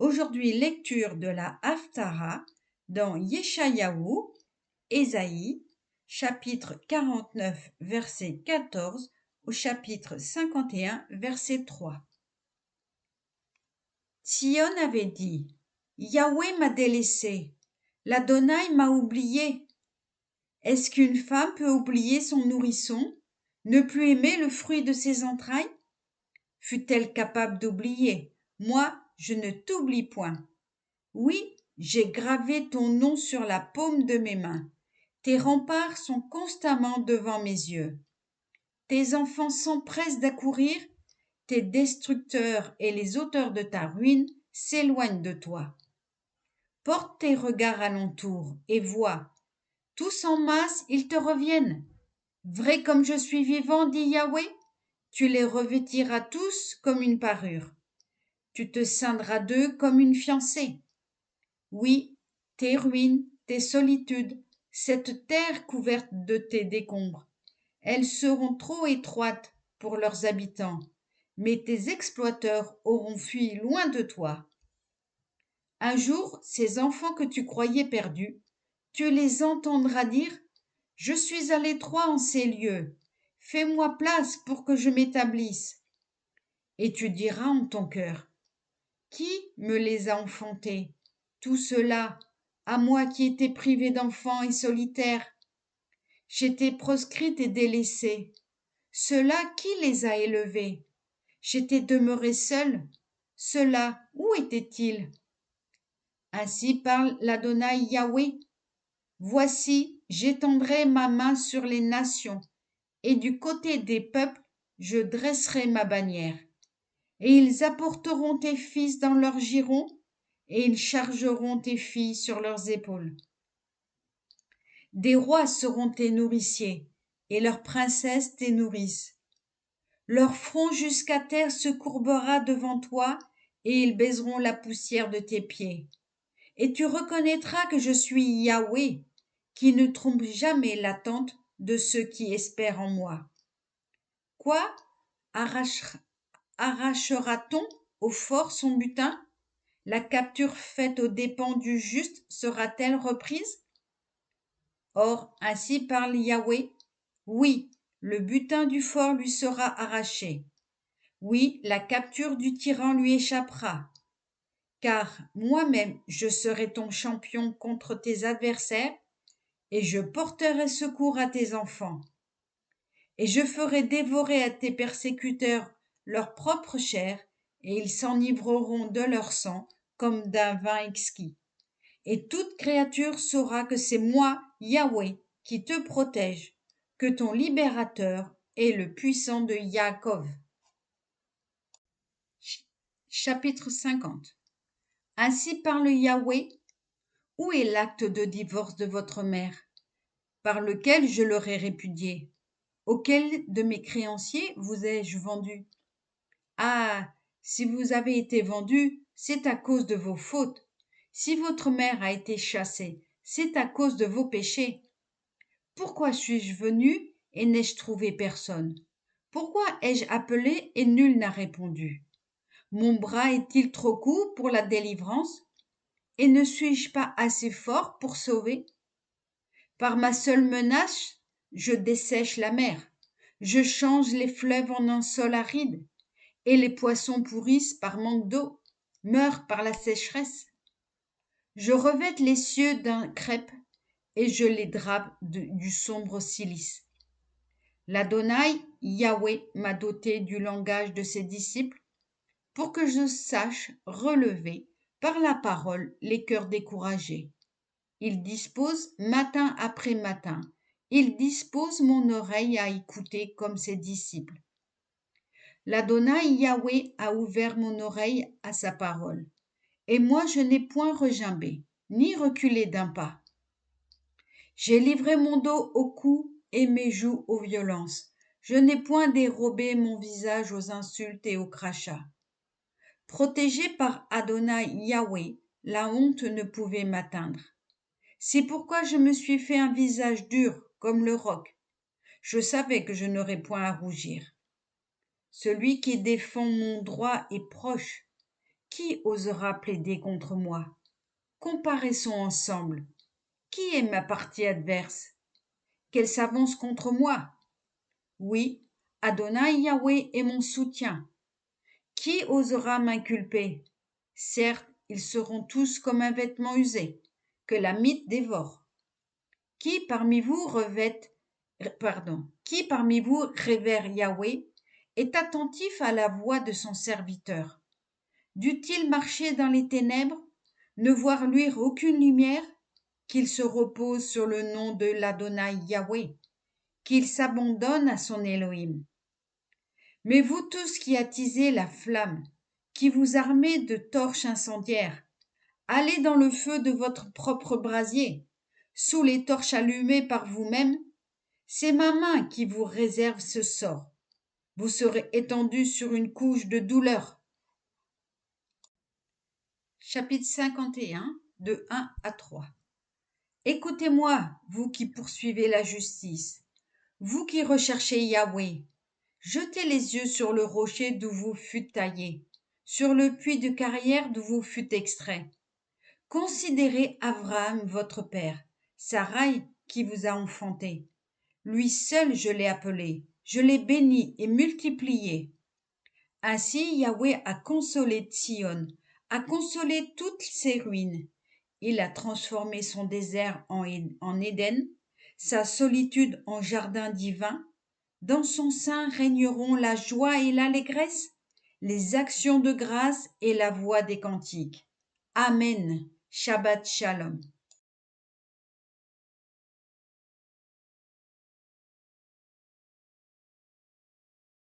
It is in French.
Aujourd'hui, lecture de la Haftara dans Yeshayahu, Ésaïe, chapitre 49, verset 14 au chapitre 51, verset 3. Sion avait dit, Yahweh m'a délaissé, l'Adonai m'a oublié. Est-ce qu'une femme peut oublier son nourrisson, ne plus aimer le fruit de ses entrailles? Fut-elle capable d'oublier? Moi, je ne t'oublie point. Oui, j'ai gravé ton nom sur la paume de mes mains. Tes remparts sont constamment devant mes yeux. Tes enfants s'empressent d'accourir, tes destructeurs et les auteurs de ta ruine s'éloignent de toi. Porte tes regards alentour et vois. Tous en masse, ils te reviennent. Vrai comme je suis vivant, dit Yahweh, tu les revêtiras tous comme une parure. Tu te ceindras d'eux comme une fiancée. Oui, tes ruines, tes solitudes, cette terre couverte de tes décombres, elles seront trop étroites pour leurs habitants, mais tes exploiteurs auront fui loin de toi. Un jour, ces enfants que tu croyais perdus, tu les entendras dire « Je suis à l'étroit en ces lieux, fais-moi place pour que je m'établisse. » Et tu diras en ton cœur « Qui me les a enfantés, tout cela, à moi qui étais privée d'enfants et solitaire? J'étais proscrite et délaissée. Ceux-là, qui les a élevés? J'étais demeurée seule. Ceux-là, où étaient-ils? Ainsi parle l'Adonai Yahweh. Voici, j'étendrai ma main sur les nations, et du côté des peuples, je dresserai ma bannière. Et ils apporteront tes fils dans leurs girons, et ils chargeront tes filles sur leurs épaules. Des rois seront tes nourriciers, et leurs princesses tes nourrices. Leur front jusqu'à terre se courbera devant toi, et ils baiseront la poussière de tes pieds. Et tu reconnaîtras que je suis Yahweh, qui ne trompe jamais l'attente de ceux qui espèrent en moi. Quoi? Arrachera-t-on au fort son butin? La capture faite aux dépens du juste sera-t-elle reprise? Or, ainsi parle Yahweh. Oui, le butin du fort lui sera arraché. Oui, la capture du tyran lui échappera. Car moi-même je serai ton champion contre tes adversaires, et je porterai secours à tes enfants. Et je ferai dévorer à tes persécuteurs leur propre chair, et ils s'enivreront de leur sang comme d'un vin exquis. Et toute créature saura que c'est moi, Yahweh, qui te protège, que ton libérateur est le puissant de Yaakov. Chapitre 50. Ainsi parle Yahweh. Où est l'acte de divorce de votre mère, par lequel je l'aurais répudié? Auquel de mes créanciers vous ai-je vendu? Ah, si vous avez été vendu, c'est à cause de vos fautes. Si votre mère a été chassée, c'est à cause de vos péchés. Pourquoi suis-je venu et n'ai-je trouvé personne? Pourquoi ai-je appelé et nul n'a répondu? Mon bras est-il trop court pour la délivrance? Et ne suis-je pas assez fort pour sauver? Par ma seule menace, je dessèche la mer. Je change les fleuves en un sol aride, et les poissons pourrissent par manque d'eau, meurent par la sécheresse. Je revête les cieux d'un crêpe, et je les drape du sombre silice. L'Adonai, Yahweh, m'a doté du langage de ses disciples, pour que je sache relever par la parole les cœurs découragés. Il dispose matin après matin. Il dispose mon oreille à écouter comme ses disciples. L'Adonai Yahweh a ouvert mon oreille à sa parole. Et moi je n'ai point regimbé, ni reculé d'un pas. J'ai livré mon dos aux coups et mes joues aux violences. Je n'ai point dérobé mon visage aux insultes et aux crachats. Protégé par Adonai Yahweh, la honte ne pouvait m'atteindre. C'est pourquoi je me suis fait un visage dur comme le roc. Je savais que je n'aurais point à rougir. Celui qui défend mon droit est proche. Qui osera plaider contre moi? Comparaissons ensemble. Qui est ma partie adverse? Qu'elle s'avance contre moi? Oui, Adonai Yahweh est mon soutien. Qui osera m'inculper? Certes, ils seront tous comme un vêtement usé, que la mythe dévore. Qui parmi vous qui parmi vous révère Yahweh, est attentif à la voix de son serviteur? Dût-il marcher dans les ténèbres, ne voir luire aucune lumière? Qu'il se repose sur le nom de l'Adonai Yahweh, qu'il s'abandonne à son Elohim. Mais vous tous qui attisez la flamme, qui vous armez de torches incendiaires, allez dans le feu de votre propre brasier, sous les torches allumées par vous-même. C'est ma main qui vous réserve ce sort. Vous serez étendus sur une couche de douleur. Chapitre 51, de 1 à 3. Écoutez-moi, vous qui poursuivez la justice, vous qui recherchez Yahweh. Jetez les yeux sur le rocher d'où vous fûtes taillés, sur le puits de carrière d'où vous fûtes extraits. Considérez Abraham, votre père, Sarai qui vous a enfanté. Lui seul je l'ai appelé, je l'ai béni et multiplié. Ainsi Yahweh a consolé Sion, a consolé toutes ses ruines. Il a transformé son désert en Éden, sa solitude en jardin divin. Dans son sein régneront la joie et l'allégresse, les actions de grâce et la voix des cantiques. Amen. Shabbat Shalom.